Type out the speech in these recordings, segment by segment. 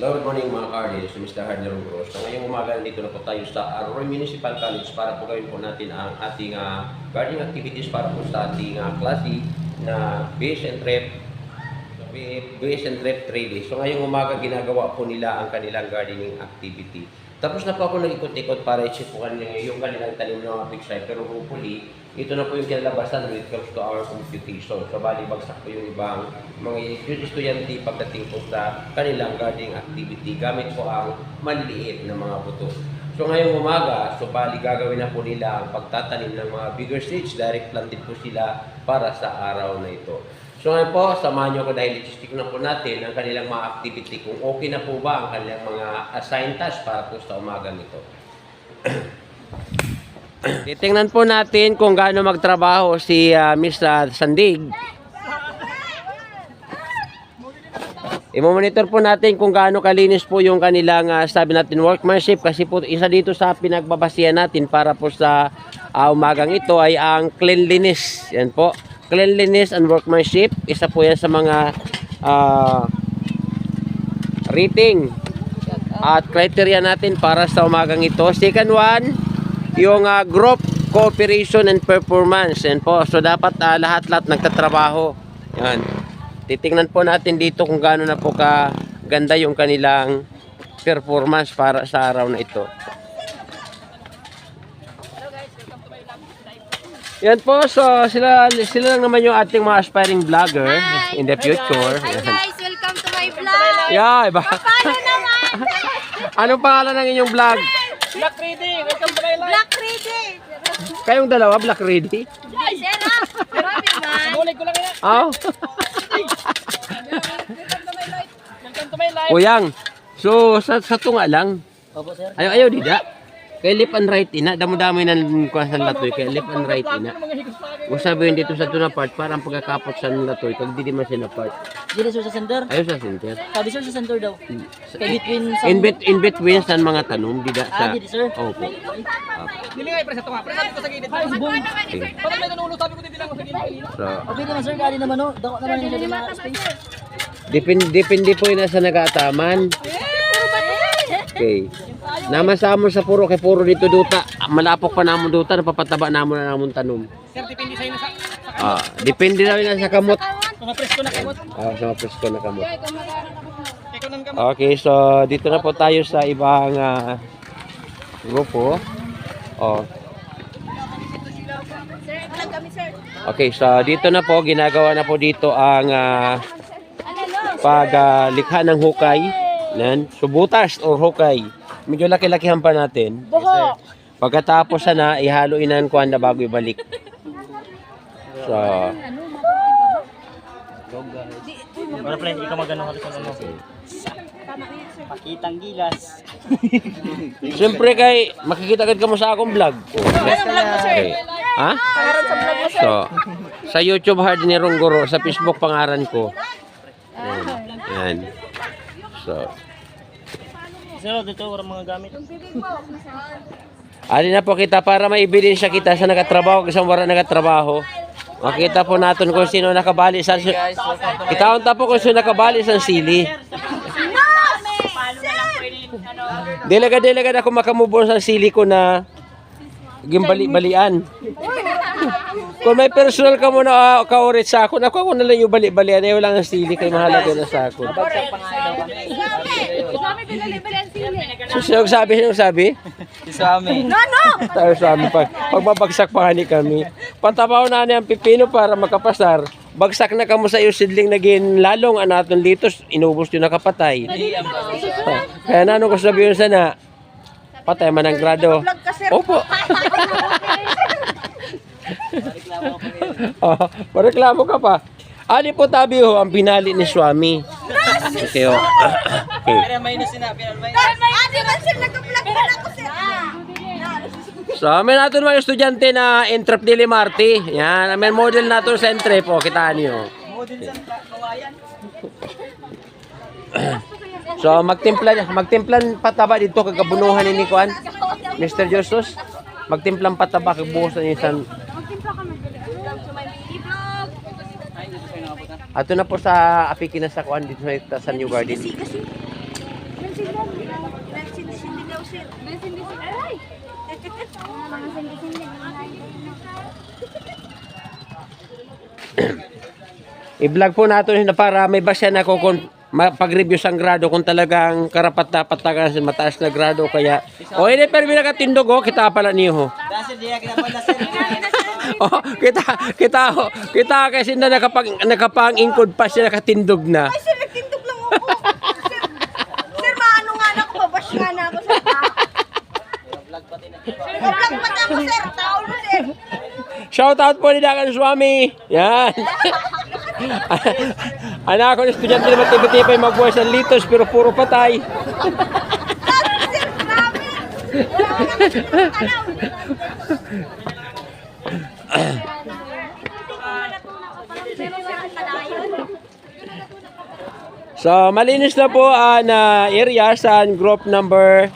Hello, good morning mga Cardinals. Mr. Hardner Gross. So, ngayong umaga dito na po tayo sa Arroyo Municipal College para po gawin po natin ang ating gardening activities para po sa ating klase na base and rep trading. So ngayong umaga ginagawa po nila ang kanilang gardening activity. Tapos na po ako nag-ikot-ikot para i-check po yung kanilang talim ng mga big side. Pero hopefully, ito na po yung kinalabasan when it comes to our computation. So bali bagsak po yung ibang mga estudyante pagdating po sa kanilang gardening activity gamit po ang maliliit na mga buto. So ngayong umaga, so bali gagawin na po nila ang pagtatanim ng mga bigger stage. Direct planted po sila para sa araw na ito. So ngayon po, samahan nyo ko dahil i-stick na po natin ang kanilang mga activity kung okay na po ba ang kanilang mga assigned task para po sa umaga nito. Titingnan po natin kung gaano magtrabaho si Miss Sandig. I-monitor po natin kung gaano kalinis po yung kanilang sabi natin workmanship kasi po isa dito sa pinagbabasihan natin para po sa umagang ito ay ang cleanliness. Yan po. Cleanliness and workmanship, isa po yan sa mga rating at criteria natin para sa umagang ito. Second one, yung group cooperation and performance. Yan po. So dapat lahat-lahat nagtatrabaho. Yan. Titingnan po natin dito kung gaano na po kaganda yung kanilang performance para sa araw na ito. Yan po, so sila lang naman yung ating mga aspiring vlogger in the future. Hi guys, welcome to my vlog. Yeah, iba. Paano naman? Anong pangalan ng inyong vlog? Black Ready! Welcome to my life! Black Ready. Kayong dalawa, Black Ready? Ay, Sera. Grabe man. Bulig ko lang yan! Oh. Welcome to my life! Kuyang, so sa tunga lang. Opo sir. Ayaw, dida. Kay left and right ina, damo-damo na kuha sa latoy, kay left and right ina. Kung sabihin dito sa tuna part, parang pagkakapot sa latoy, pag di man sila part. Dili sir sa center? Ayaw sa center. Sabi sir sa center daw. Kay between sa... In between sa mga tanom, dida sa... dili sir. Opo. Dili nga presa to nga. Presa ko sa gilid. Ay, boom. Pag may nanulo, sabi ko dito lang sa gilid. So, Okay naman sir, gali naman no. Dako naman yung mga space. depende po yun sa nag-aataman. Okay. Naman sa amon sa puro, kay puro dito duta. Malapok pa namon duta, napapataba namon na namon tanom. Sir, depende sa'yo na sa... Depende na rin sa kamot. Mga presko na kamot. Sa mga presko na kamot. Ikaw nang kamot. Okay, so dito na po tayo sa ibang grupo. Oh. Sir, vlog kami sir. Okay, so dito na po, ginagawa na po dito ang paglikha ng hukay. Yan, subutas or hukay. Medyo laki-lakihan pa natin. Buho. Pagkatapos na, ihalo inan kuan na bago ibalik. So, Para pre, ikaw magano ka sa ano. Pakitang gilas. siyempre kay makikita agad ka mo sa akong vlog. Okay. Ha? So, sa YouTube Hard ni Ronggoro, sa Facebook pangaran ko. Yan. So, Sir, dito wala mga gamit. ali na po kita para may ebidensya kita sa nagatrabaho kasi wala nagatrabaho. Makita po natin kung sino nakabali sa kita unta po kung sino nakabali sa sili. Delaga ako makamubon sa sili ko na gimbali-balian. Kung may personal ka mo na kaurit sa ako, ako na lang yung bali-balian. Ayaw lang ang sili kay mahalaga na sa ako. So, sino sabi? Sa amin. Tayo sa amin pa. Pagbabagsak pa ni kami. Patabaw na ang pipino para makapasar. Bagsak na kamo sa iyo sidling naging lalong anaton dito. Inubos yun nakapatay. Kaya na ano ko sabihin sana, patay man ang grado. Opo. Pareklamo ka pa. Ali po tabi ho ang pinali ni Swami. Okay, okay. Pero may sinabi. Adi man sir, nag-vlog na ako sir. So, may natin mga estudyante na Entrep Dili Marte. Yan, may model natin sa Entrep. O, kitaan nyo. Model sa kawayan. So, magtimplan pataba dito kagabunuhan ni Kuan. Mr. Justus, magtimplang pataba kagbuhusan ni San. Ato na po sa apiki na sa Kuan dito sa New Garden. Sindi daw, sir. Sindi. Ay! Mga sindi. I-vlog po natin na para may basiya na ko kung pag-review sang grado kung talagang karapat-dapat talaga sa mataas na grado kaya hindi pero binakatindog kita pala niyo ho. Kita kasi na nakapang-ingkod pa siya nakatindog na. Ay, sir, nagtindog lang ako. Sir, maano nga na ako, babash nga na ako, sir. Vlog pati ako, sir. Tao na, sir. Shout out po ni Dakan Swami. Yan. Anak ko ng estudyante na matibay-tibay magbuhay sa litos pero puro patay. Sir, grabe. So, malinis na po na area sa group number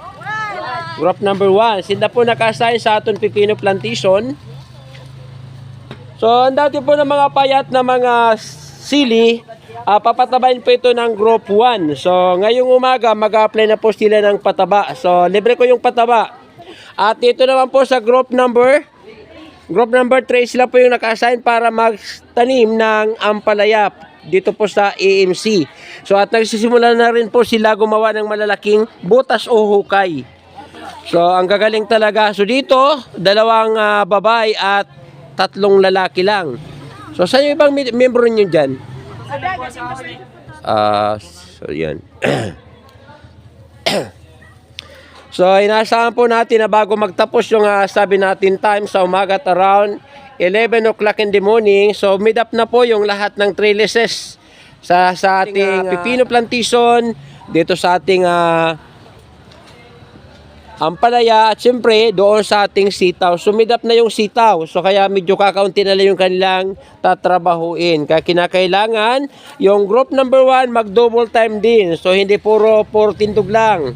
1. Sila po naka-assign sa aton pipino plantation. So, ang dati po ng mga payat na mga sili, papatabain po ito ng group 1. So, ngayong umaga, mag-apply na po sila ng pataba. So, libre ko yung pataba. At ito naman po sa group number 3, sila po yung naka-assign para magtanim ng ampalaya dito po sa AMC. So, at nagsisimula na rin po sila gumawa ng malalaking butas o hukay. So, ang gagaling talaga. So, dito, 2 babae at 3 lalaki lang. So, sa ibang membro nyo dyan? So, yan. So, inaasahan po natin na bago magtapos yung sabi natin time sa umaga at around 11 o'clock in the morning. So, mid up na po yung lahat ng trellises sa ating pipino plantation, dito sa ating ampalaya at siyempre doon sa ating sitaw. Sumidap na yung sitaw. So kaya medyo kakaunti na lang yung kanilang tatrabahuin. Kaya kinakailangan yung group number 1 mag-double time din. So hindi puro tindog lang.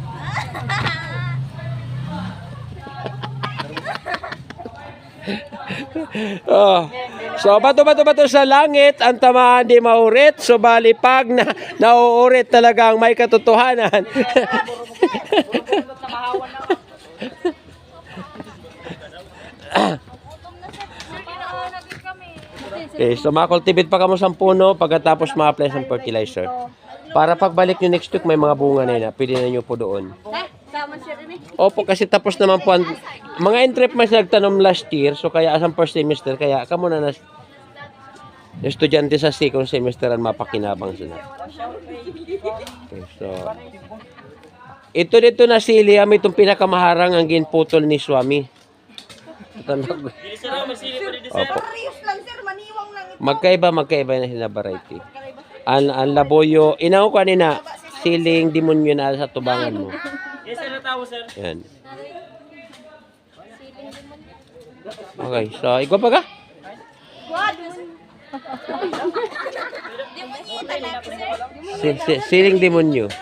So bato sa langit ang tamaan di maurit. So bali pag nauurit talagang may katotohanan. Okay, so makultivate pa kamo sa puno pagkatapos ma-apply sa fertilizer. Para pagbalik nyo next week may mga bunga na yun. Pwede na nyo po doon. Opo, kasi tapos naman po mga entrep mas nagtanom last year. So kaya asang first semester, kaya kamo na estudyante sa second semester ang mapakinabang sila. Okay, so ito dito na sili, itong pinakamaharang ang ginputol ni Swami. Opo. Magkaiba na sila variety. Ang laboyo, inaw ko kanina, siling demonyo na sa tubangan mo. Yes, sir, natawa, sir. Yan. Okay, so ikaw pa ka? Siling demonyo.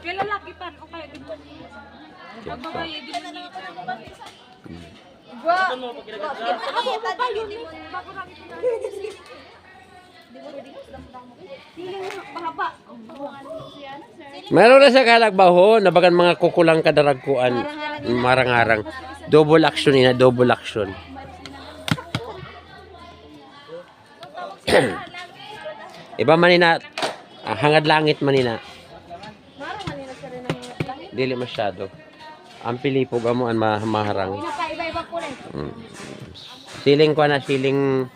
Lalaki pa, o kaya demonyo. Babae, demonyo. Meron na sa kalagbaho na bagan mga kukulang kadaragkuan marang-arang. Double action ina, double action. Iba manina hangad langit manina. Dili masyado. Ang pilipog amo ang maharang. Siling ko na siling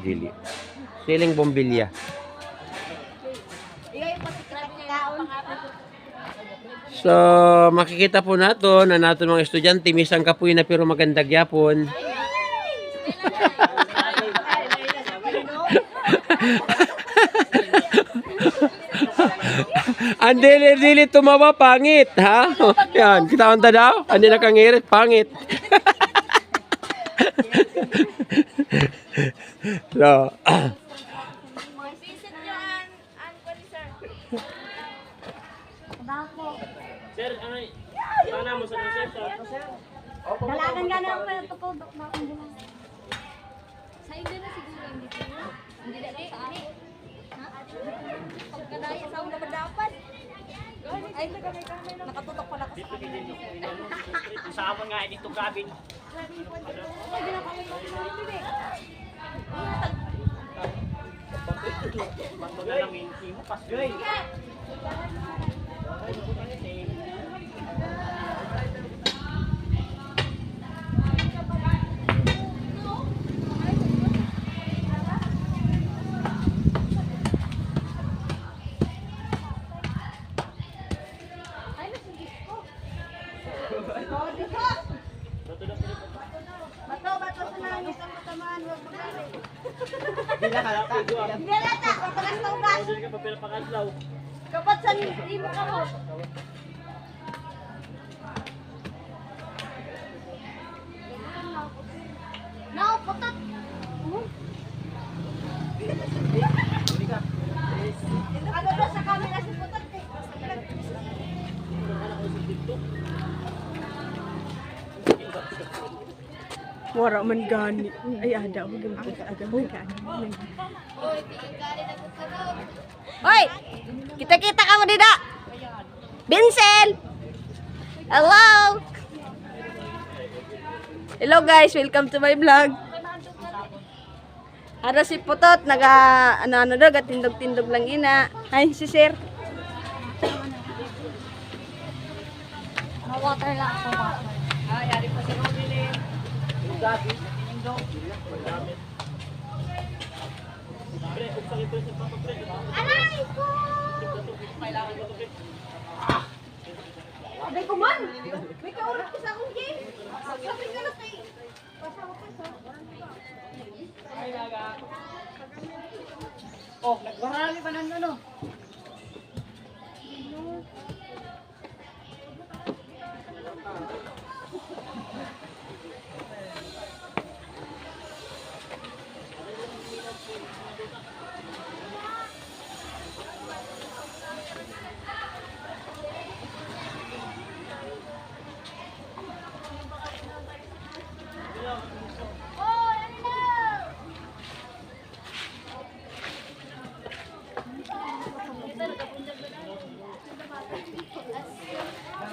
dili. Siling bombilya. So, makikita po nato na nato mga estudyante misang kapoy na pero maganda gyapon. Ang dili tumawa pangit, ha? Yan, kita unta daw. Andi nakangirit pangit. So, Sir, ano mo sa sir? Dalagan ka na ako, tutudok na akong bulan. Sa inyo na siguro hindi ko. Hindi na sa akin. Ha? Pagkadaya sa akong dapat. Ay, nakatutok pala ako sa kanila. Sa amon nga, dito cabin. Bato na lang yung mo, pasgoy. Bato sa langit ang matamaan, huwag magalit. Hindi na kalata. Hindi lata, kapalas na ugas. Hindi ka papel pangaslaw. Kapat sa limo ka mo. No, putot. Ano ba sa camera si putot eh? Wara man gani. Ay, ada ako gani. Ada mo gani. Hoy! Kita-kita ka mo dida! Vincent! Hello! Hello guys, welcome to my vlog. Ara si Putot, ano daw, tindog-tindog lang ina. Hi, si Sir. Water lang ako, water. Yari pa si Robin. Yung gabi, yung dog. Pre, kung sa ito sa papapre. Aray ko! Kailangan ko ito. Abay ko man! May kaulap ko sa akong game! Sabi ka na kay... Pasama ka sa... Ay, naga. Oh, nagbarali pa ng ano.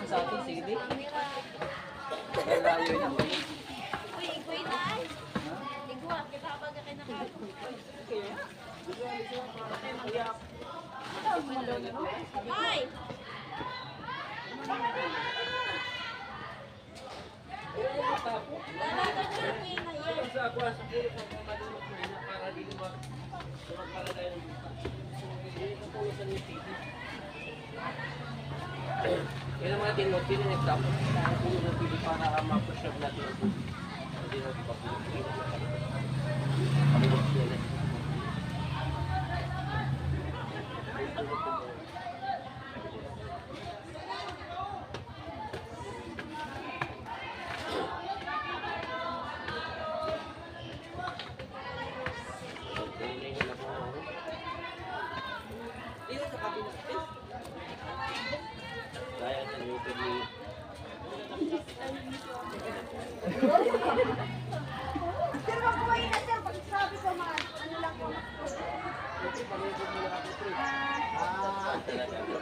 Sa atin, sige di. Lalayo na. Uy, ikoy na ay! Ikaw, kita pa ka kayo nakakapo. Hoy! Lalagan ka na yan. Sa ako sa puro ko madulog ko na para di para dahil ito po sa TV. Kaya mga tinod, pinag-tapos na po ng TV para ma-preserve natin. Hindi na pa po. Pamilog sila. Kaya sa YouTube ni Sir, wag ko na sir. Pag sabi ko mga ano lang ko.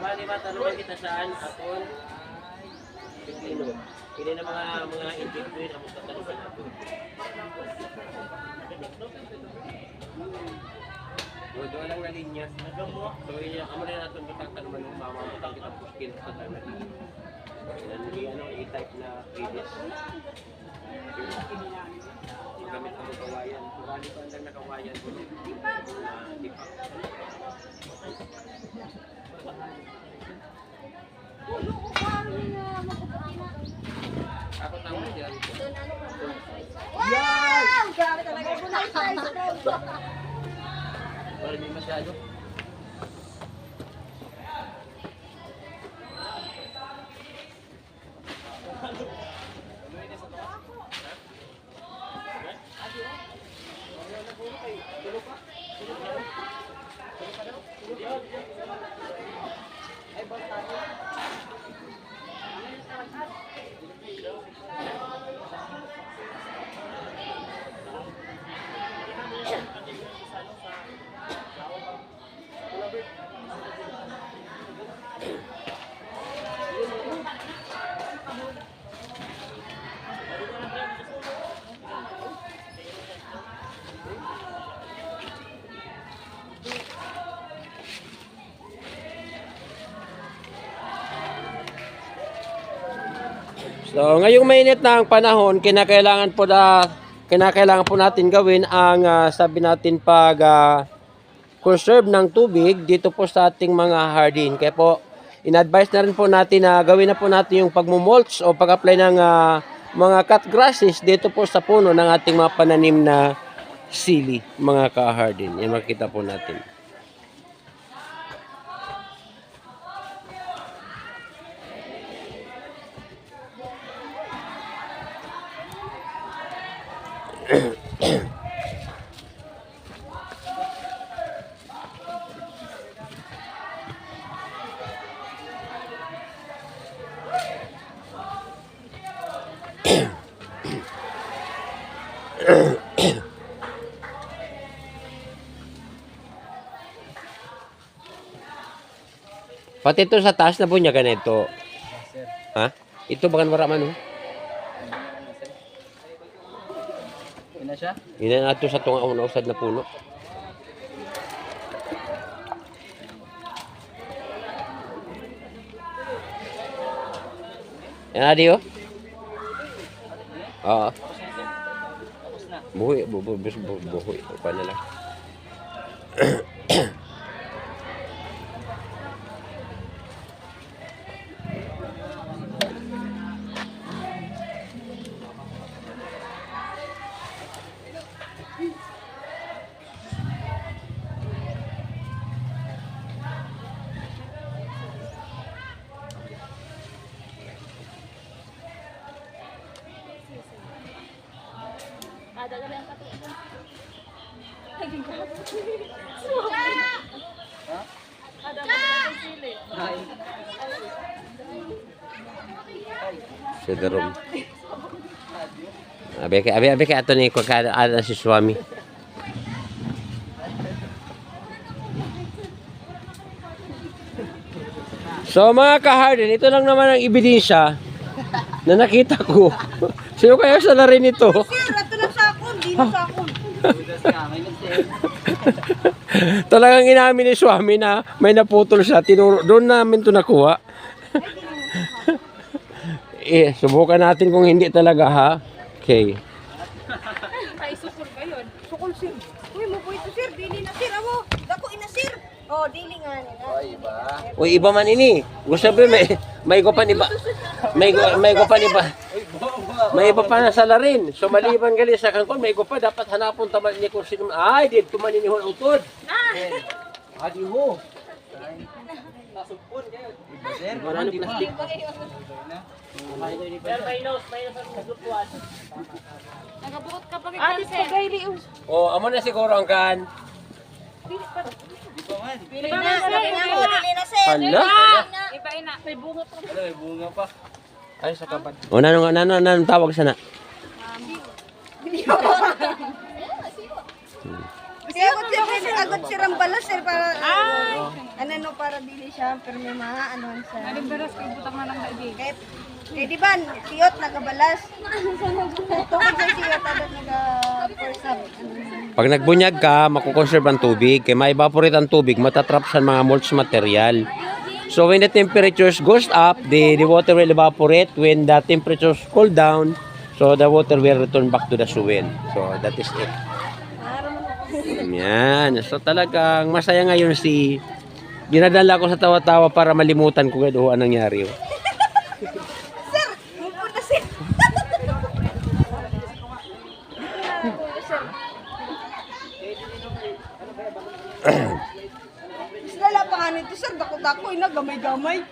Bali ba tanungan kita saan aton Pilipino. Pili na mga interview na mo tatanungan nato. Doon lang na linya. So yun amo na natin tatanungan ng mama mo tang kita puskin sa tanan. Ano i-type na pages. Gamit ang kawayan. Bali pa lang nakawayan ko. Dipak. Ako tama dyan. Wow! Grabe talaga. Para di masyado. So, ngayong mainit na ang panahon, kinakailangan po natin gawin ang sabi natin pag conserve ng tubig dito po sa ating mga hardin. Kaya po, in-advise na rin po natin na gawin na po natin yung pagmumulch o pag-apply ng mga cut grasses dito po sa puno ng ating mga pananim na sili, mga ka-hardin. Yan makikita po natin. Pati ito sa taas na bunya ganito. Ha? Ito bagan wala man oh. Yun na siya. Ina nato sa tunga una usad na puno. Yan adi oh. Oo. Buhoy, buhoy. Pa na lang. Sa darom. Abi kay ato ni ko kada si Swami. So mga ka-hardin, ito lang naman ang ebidensya na nakita ko. Sino kaya sa na rin ito? Sir, ato lang sa akon, di na sa akon. Talagang inamin ni Swami na may naputol siya. Doon namin ito nakuha. Subukan natin kung hindi talaga ha. Okay. Ay, sukol ba yun? Sukol, sir. Uy, mo po ito, sir. Dili na, sir. Amo, dako ina, sir. Oh, dili nga nila. Uy, iba man ini. Gusto ba may gupan iba. May gupan iba. May iba pa na sala rin. So maliban gali sa kangkon, may gupa dapat hanapon taman ni kung sino. Ay, did tuman ni hon utod. Adi ho. Nasupon kayo. Sir, wala ni plastic. Nagabukot ka pa kay sir. Oh, amo na siguro ang kan. Dili na, sir. Hala. Iba ina. May bunga pa. May bunga pa. Ay, sa kapad. O, nanong tawag sana? Kaya agad si Rambala, sir, para, ano, para dili siya, pero may mga, ano, sa... Aling beras, kay butang na lang lagi. Eh, di ba, siyot, nagabalas. Tungkol sa siyot, agad nag-forsab. Pag nagbunyag ka, makukonserve ang tubig. Kaya ma-evaporate ang tubig, matatrap sa mga mulch material. So when the temperatures goes up, the water will evaporate. When the temperatures cool down, so the water will return back to the soil. So that is it. Yan. So talagang masaya ngayon si... Ginadala ko sa tawa-tawa para malimutan ko kung ano nangyari. Sir, mupo na, sir. Lala pa nga nito, sir. Dako-dako, ina, gamay-gamay.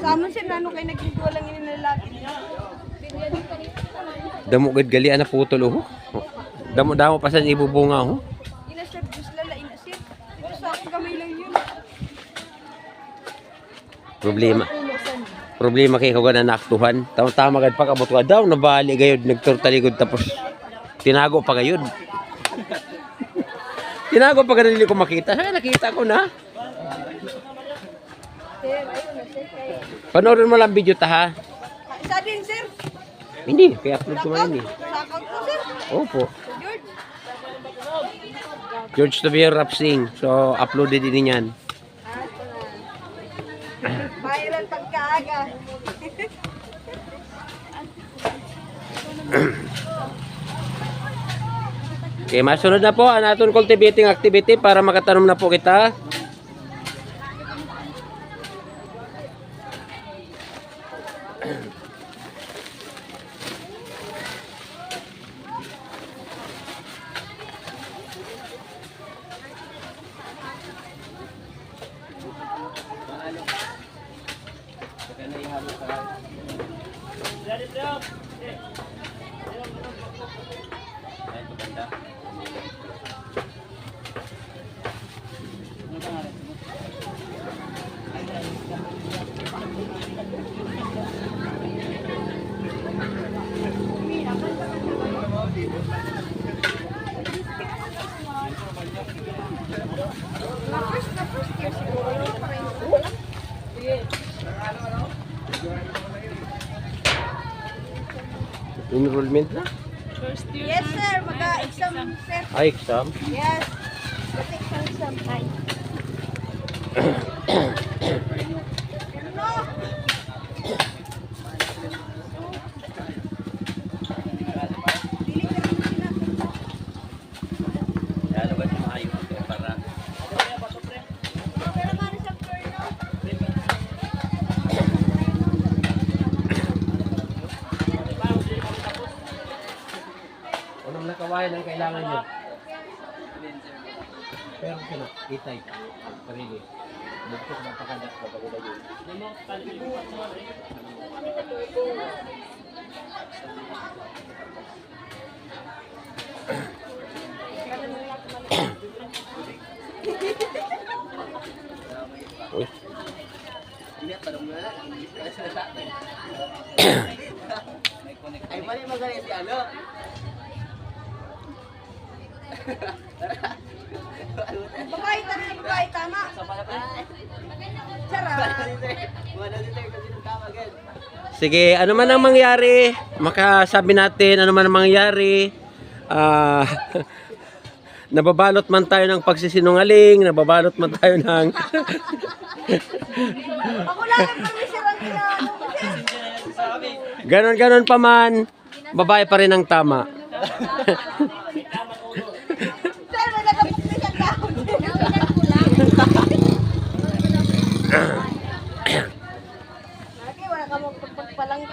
Sama sir, nano kayo nagkigawa lang yun ng lalaki niya. Damo gad gali ana putol oh. Damo pa sa ibubunga oh. Ina sir, gusto lala, ina sir. Ito sa akin gamay lang yun. Problema kay ko gana naktuhan. Tama gad pagabot ka daw nabali gayud nagturtaligod tapos tinago pa gayud. Tinago pa gad dili ko makita. Ay nakita ko na. Sir, ayun na sir. Panoorin mo lang video ta ha. Isa din sir. Hindi, kaya upload ko man eh. Sakag ko sir. Opo. George. George Tobier Rapsing. So, uploaded din yan. Viral pagkaaga. Okay, masunod na po ang aton cultivating activity para makatanom na po kita. Enrollment na? Yes, sir. Mag-exam, sir. Ay, exam. Yes. Take exam. Ay. Lalo ba yung ayos para anong nakawayan ang kailangan nyo? Pero sino? E-type. Sarili. Bukod na pakagat ko pag yun. Uy. Ay, mali magaling si ano. Babae tama, babae tama. Sarap. Sige, ano man ang mangyari, makasabi natin ano man ang mangyari. Nababalot man tayo ng pagsisinungaling, nababalot man tayo ng Ako lang ang pamisirang ginano. ganon-ganon pa man, babae pa rin ang tama. Sir, may nagapuklis ang dahon. Lagi, wala ka magpagpalang.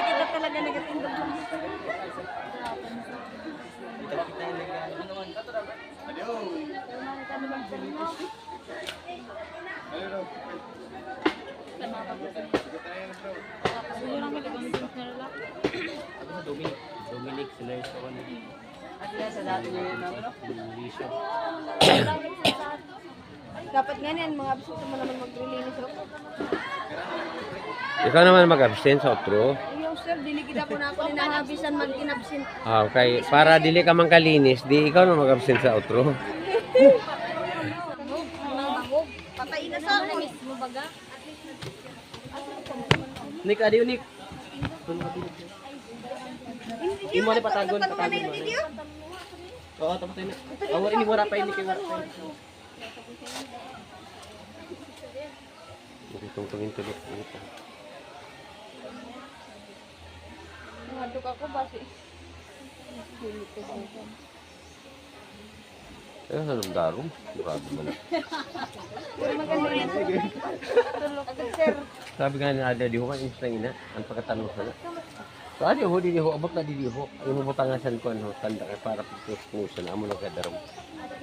Kita talaga nagatindog. Dominic sila yung kawan Sa dati niya yun, ano? Dapat ganyan, mga absent mo naman mag-release ako. Ikaw naman mag-absent sa outro. Ayaw sir, dili kita po na ako ninahabisan mag-inabsent. Okay, para dili ka man kalinis, di ikaw na mag-absent sa outro. Patay na sa ako. Nick, adi unik. Hindi Imo ni patagon, patagon. patagon. Hindi Oo, tapos tayo. Awar ini wala pa ini kay wala pa. Itong tulog ito. Ngaduk ako basi. Anong darong? Grabe mo na. Maganda yan. Tulog agad sir. Sabi nga ni Ada, di ho ka ina, ang pagkatanong sana. So, adi ho, di ho, abot na di ho. Yung butangasan ko, ano, tanda ka para pagkusan, amo na kadarong.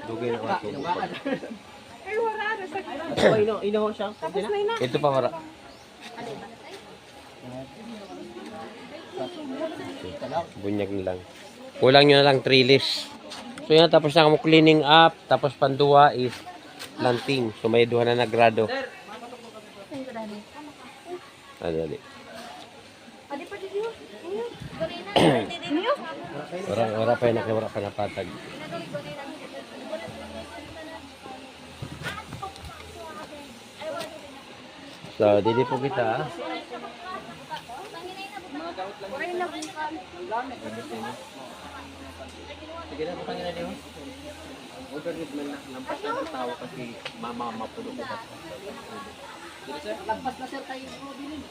Dugay na ako. Oh, ino siya. Tapos na. Ito pa wala. Bunyag na lang. Kulang nyo na lang trellis. So yan, tapos na mo cleaning up. Tapos panduwa is planting. So may duha na nagrado. Dali. Adi pa dito. Wala pa napatag. So, dili po kita. Sige na po kanina din. Order with man lampas na ng tao kasi mapuno ko pa. Lampas na sir tayo bro bilin.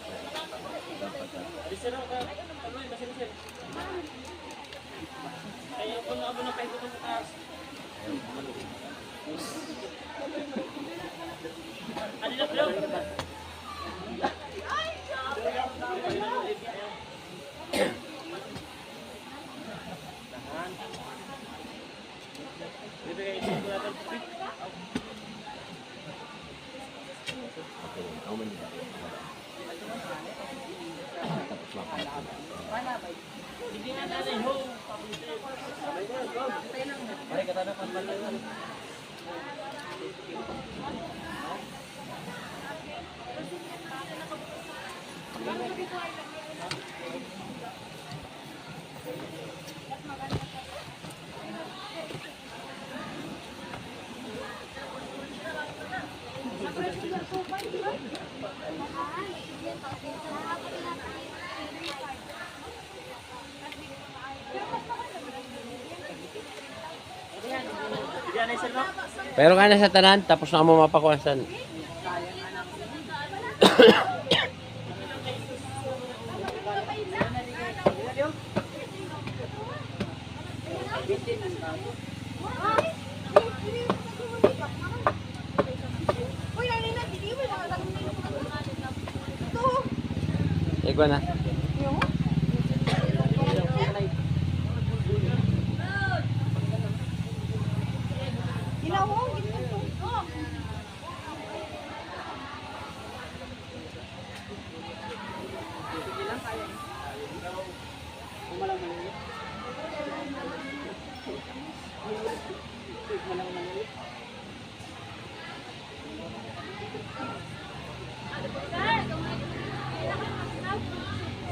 Ayaw ko na abo na pa ito sa taas. Ano na bro? Pero nga na sa tanan, tapos na mo mapakuwasan. Ikaw na.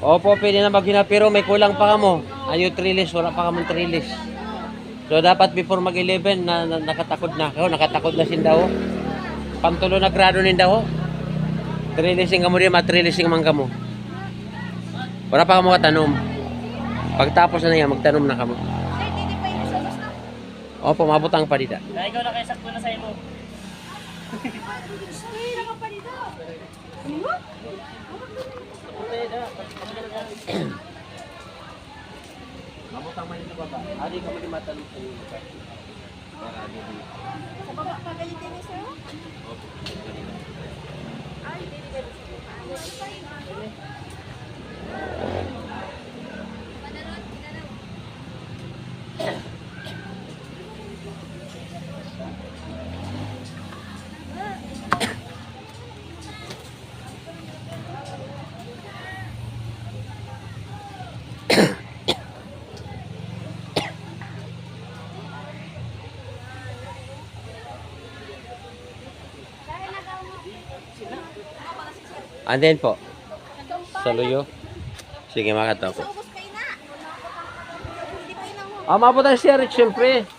Opo, pwede na maghina pero may kulang pa kamo. Ayo trellis, wala pa kamong trellis. So dapat before mag-11 na nakatakod na ako, nakatakod na sin daw. Pangtulo na grado nin daw. Trellising kamo di matrellising man kamo. Wala pa kamo katanom. Pagtapos na niya magtanom na kamo. Opo, mabutang pa dita. Dahil ikaw na kaya sakto na sa imo. Mabutang man dito baba. Adi kamo di matanong sa iyo. Para adi di. Sa baba pa galit din sir? Opo. And then po, saluyo. Sige, makataw ko. Ubus kayo na. Hindi pa yun ako. Mabutang siya rin, syempre.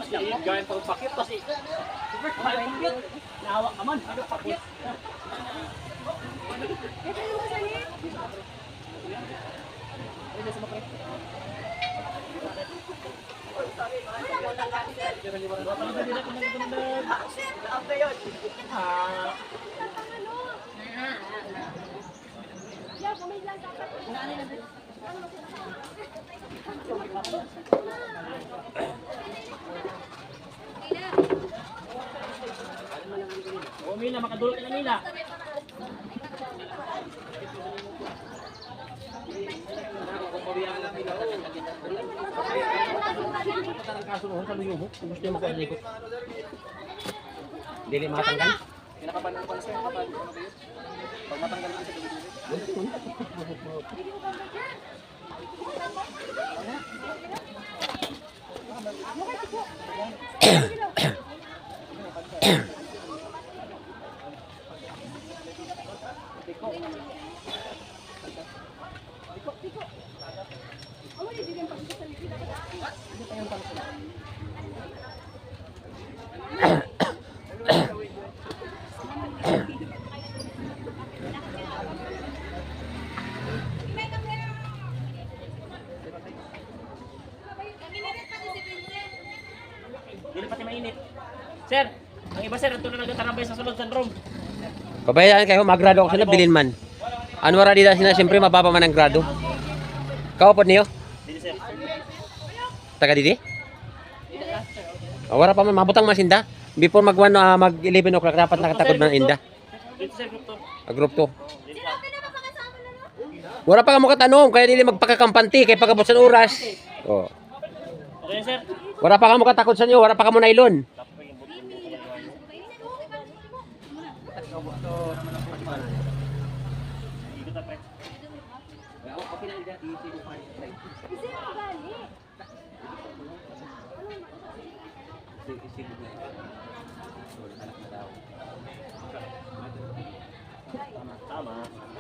Gawin pang pakit kasi. Nahawak ka man. Ano pakit? O Mila, makadulot ka na Mila. Dili matanggal. Kinakabahan ko na sa'yo. Pag matanggal ko sa dulo. Dili pati mainit. Sir, ang iba sir, ito na nagtatarambay sa sulod sa room. Pabayaan kayo, magrado ako sila, bilin man. Ano wala dito sila, siyempre mababa man ang grado. Kaupod niyo? Dili sir. Taga didi? Wala pa man, mabutang masinda. Before mag 11 o'clock, dapat nakatakod man ang inda. Dito sir, group to. Group 2. Wala pa ka mo katanong, kaya dili magpakakampanti, kaya pagkabusan oras. Oh. Okay sir. Wala pa ka mo katakot sa inyo, wala pa ka mo nailon.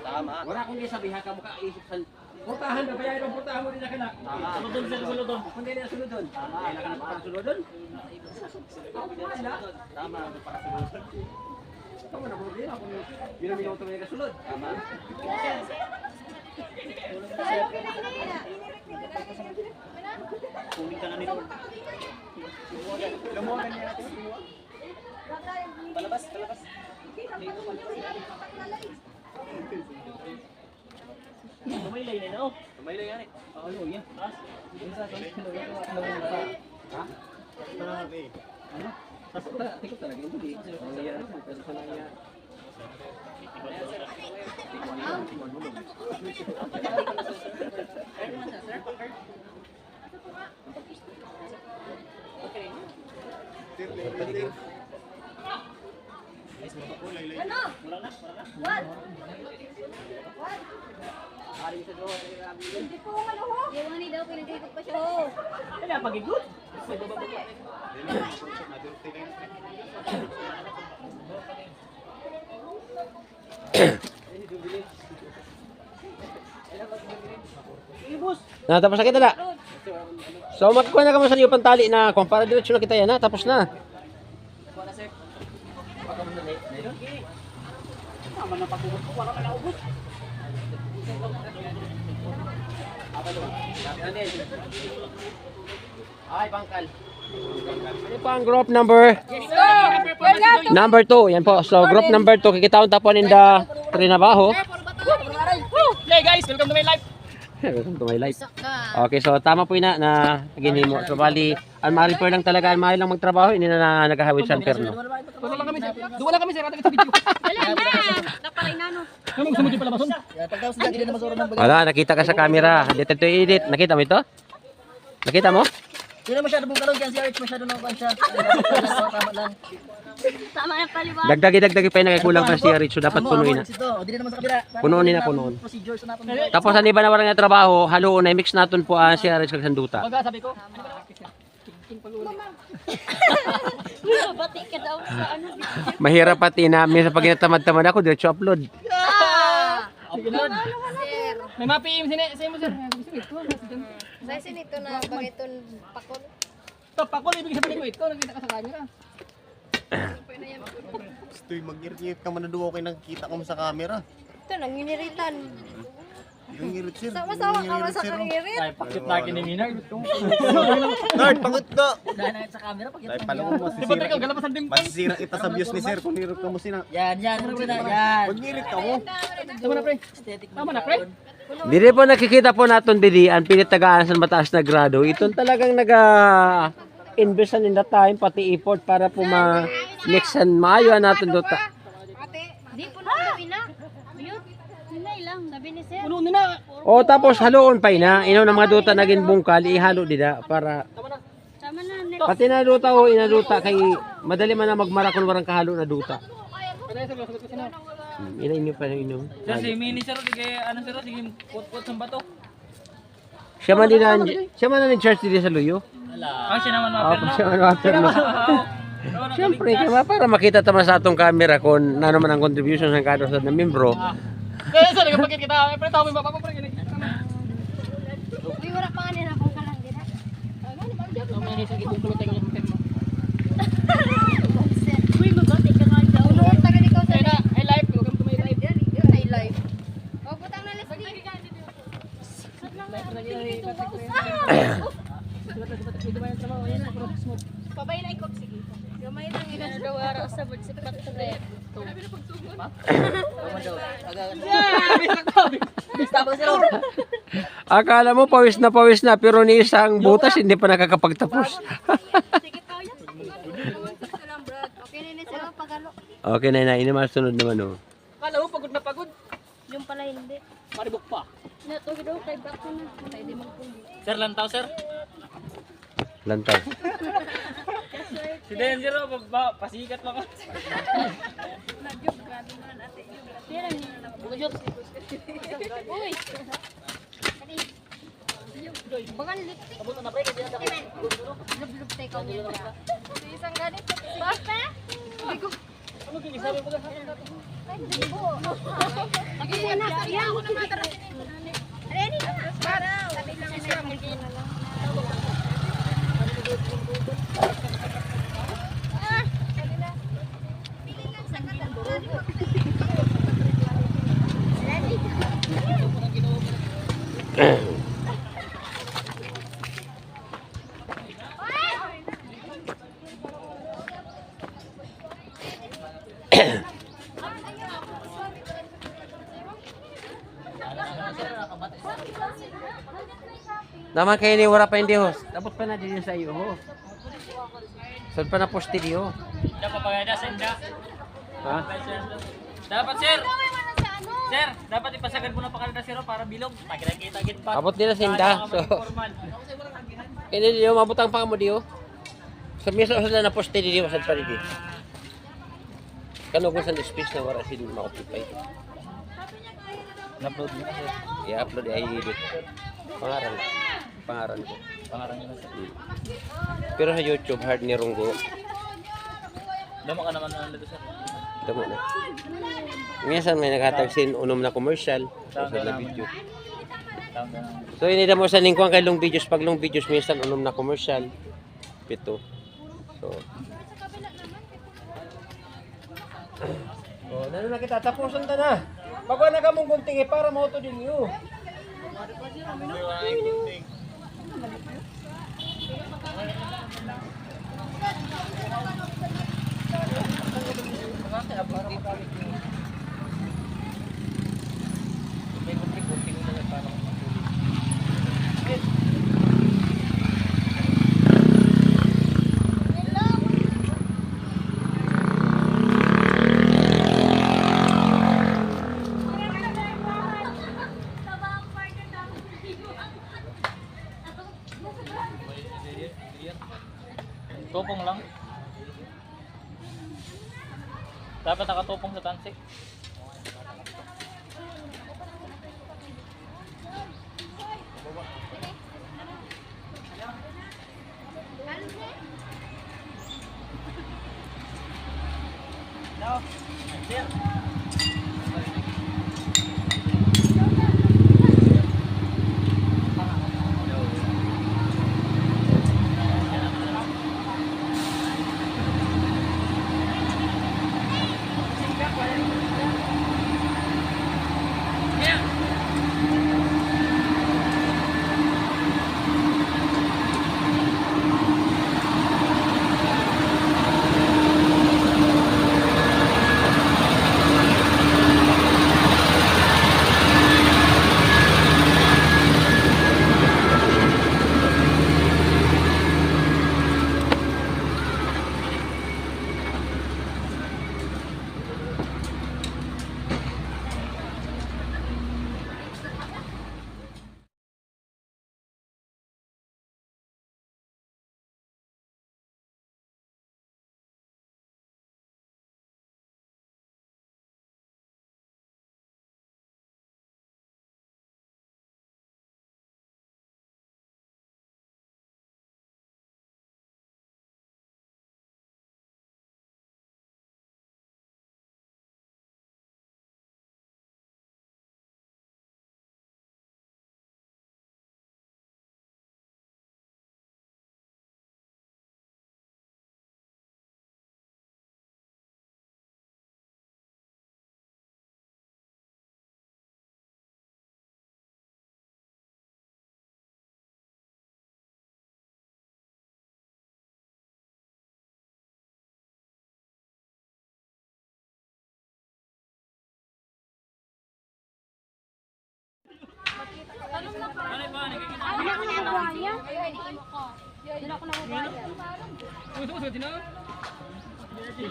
Tama. Wala kung di sabihan ka mo kaisip sa putahan na bayan ang putahan mo din na kana. Sunod doon sir, sunod doon. Hindi na sunod doon. Kailangan na para sunod doon. Tama, para sunod. Tama na mo din ako. Minuto may kasunod. Tama. Kunin ka na nito. Lumuwagan niya natin. Palabas, palabas. Tumaylay na no? Tumaylay yan eh. Ano yan? Taas. Ha? Ano? Tikot talaga yung budi. Ang yan ako. Pero sa nangya. Ano? What? What? Hindi po ano ho? Yung ano daw, pinag-ikot pa siya ho. Kaya pag-igot. Na tapos na kita na. So magkuha na kamo sa iyo pantali na kung para diretso na kita yan ha, tapos na. Wala sir. Ay, bangkal. Ano pa ang group number? Number 2. Yan po. So, group number 2. Kikitaon tapon in the trinabaho. Hey guys, welcome to my life. Welcome to my life. Okay, so tama po ina na ginimo. So, bali, ang ma-refer lang talaga, ang mahal lang magtrabaho, hindi na nagahawid sa perno. Wala lang kami sir. Duwa lang kami sir, ating sa video. Ano gusto mo di pala mason? Wala, nakita ka sa camera. Dito to edit. Nakita mo ito? Nakita mo? Hindi na masyado mong kalong dyan si Arch, masyado na siya. Tama lang. Tama na paliwanag. Dagdagi pa yung nakikulang pa siya, Rich. So, dapat punuin na. Hindi na naman sa kabila. Punuin na, punuin. Procedure sa natin. Tapos, ang iba na walang na trabaho, haluon na, mix natin po siya, Rich, kag sanduta. Baga sabi ko. Bati ka daw sa ano. Mahirap pati na, minsan pag inatamad-tamad ako, diretso upload. May mapi sa mo sir. Dahil sinito na bagiton pakol. Top ako ibig sabihin ko ito, nakita ka sa camera. Gusto'y mag-irit ka man na duwa kayo nakikita ko sa camera. Ito, nanginiritan. Yung irit sir. Sama-sama ka man sa kangirit. Ay, pakit na kiniminag. Nard, pangot ka! Dahil na sa camera, pag Dahil pala mo Di ba masisira. ikaw galapasan din. Masisira kita sa views ni sir kung nirot ka mo sina. Yan, yan, ano na, yan. Pag-irit ka mo. Tama na pre. Aesthetic Tama na pre. Dili po nakikita po natin dili ang pinitagaan sa mataas na grado. Ito talagang invest in the time pati effort para po ma-mixan maayo natin dota. Di po na gabi na. Mute. Hinay lang, gabi ni sir. Puno na. O tapos haluon pa ina, inaw ng mga duta naging bungkal, ihalo dida para Tama na. pati na duta o inaduta kay madali man na magmara kung warang kahalo na duta. Ina inyo pa inyo. Sir, si Mini sir, sige, ano sir, sige, pot-pot sa bato. Siya man na church dito sa Luyo. Ah, siya naman Oh, maper no. siya man water no. Siyempre, kaya para makita tama sa atong camera kung ano man ang contribution ng kada sa membro. Kaya sir, kapag kita, pre, tawag mo ba pre gini. Uy, wala pa kanina akong kalangin. Mini sir, ibukulot tayo ng mo. Uy, mabati ka nga daw. Uno, taga ikaw sa Kaya na, I live, welcome to my live. ay live. O, butang na list. Pabay na ikot, sige. Gamay lang ina daw ara sa bagsipat sa red. Akala mo pawis na pero ni isang butas hindi pa nakakapagtapos. Sige pa yan. Okay na sila pagalo. Okay na ini masunod naman oh. Kala mo pagod na pagod. Yung pala hindi. Maribok pa. Natugi daw kay back ko na. Kaya di magpundi. Sir, lantaw sir. Lantaw. Si Danger, pasikat mo ka. Tira niyo na bugajot. Uy. Bagan lipstick. Abot na pre, kaya na Lub-lub tayo ka niya. Isang ganit. Basta. ano kini sabi mo ka? Sige na, sige ako na matara. Ready? Para. Sabi lang siya na lang. Naman kayo ni wala pa hindi ho. Tapos pa na din sa iyo ho. Saan pa na poste diyo? Dapat pagada senda. Ha? Dapat sir. Sir, dapat ipasagad mo na pakalda sir para bilog. Pagkita git pa. Abot nila sinda. So, kini diyo mabutang pa mo diyo. Sa misa sa na poste diyo sa pa diyo. Kano ko sa space na wala sin ma-occupy. Na-upload mo kasi. I-upload ay edit. Pangaran. Pangaran ko. Pangaran niyo na sir. Pero sa YouTube hard ni Runggo. Damo ka naman nandito sir. Tama na. Minsan may naghatag sin unom na commercial sa na video. So ini mo sa lingkuan kay long videos pag long videos minsan unom na commercial. Pito. So Ano na kita tapusan ta na. Pagwa na kamong gunting para mauto din yo. Tupong lang. Dapat nakatupong sa tansik.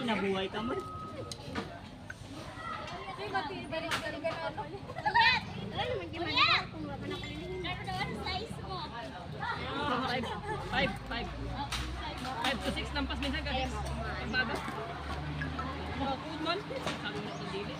Nabuhay ka man. Five to 6 lampas minsan ka. Baga. Makakud man. Sabi mo sa dili.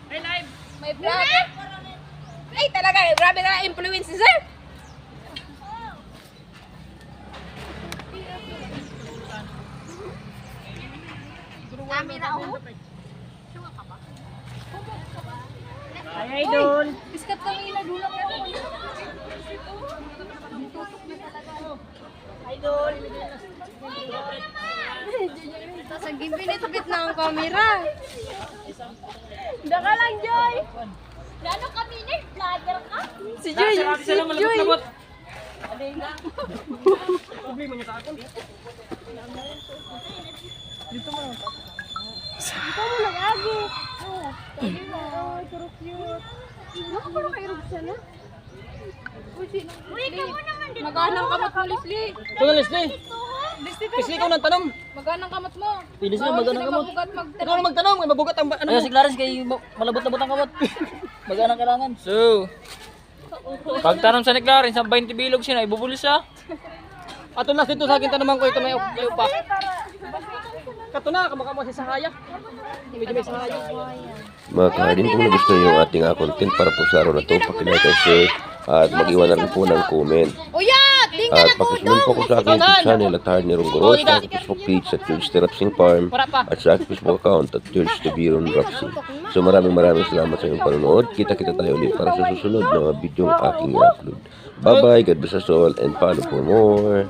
Hey, live! May brother. Ay, talaga, grabe ka influence, sir. Kami na ako. Ay, idol! Biskat kami na dulang ko. Idol! Sa gibinit-bit na ang camera. Daka lang, Joy. Gano'n kami ni vlogger ka? Si Joy, si Joy. Problema niya sa akin. Dito mo lang. Ikaw mo lang, Agi. Oh, pero cute. Ako parang kay Robsa na. Uy, ka mo naman dito. Maganang kamot mo, Leslie. Ito na, Leslie. Leslie, ikaw nang tanong. Maganang kamot mo. Pili sila maganang kamot. Magtanong. Ikaw na magtanong, may mabugat ang ano. Ayaw si Clarence kay malabot-labot ang kamot. Maganang kailangan. So, pagtanong sa ni Clarence, ang 20 bilog siya na, ibubulis siya. Ato na dito sa akin tanaman ko ito may upa. Kato na, kamakamo si Sahaya. Medyo may Sahaya. Mga kahanin, kung nagustuhan yung ating content para po sa araw na ito, pakilike and share at mag-iwan na rin po ng comment. Uyat! Di At pakisunan po ko sa aking YouTube channel at Hard ni Ronggoro, sa aking Facebook page at George Terapsing Farm, at sa aking Facebook account at George Tubiron Rapsing. So maraming salamat sa inyong panonood. Kita-kita tayo ulit para sa susunod na mga video aking i-upload. Bye-bye, God bless us all, and follow for more.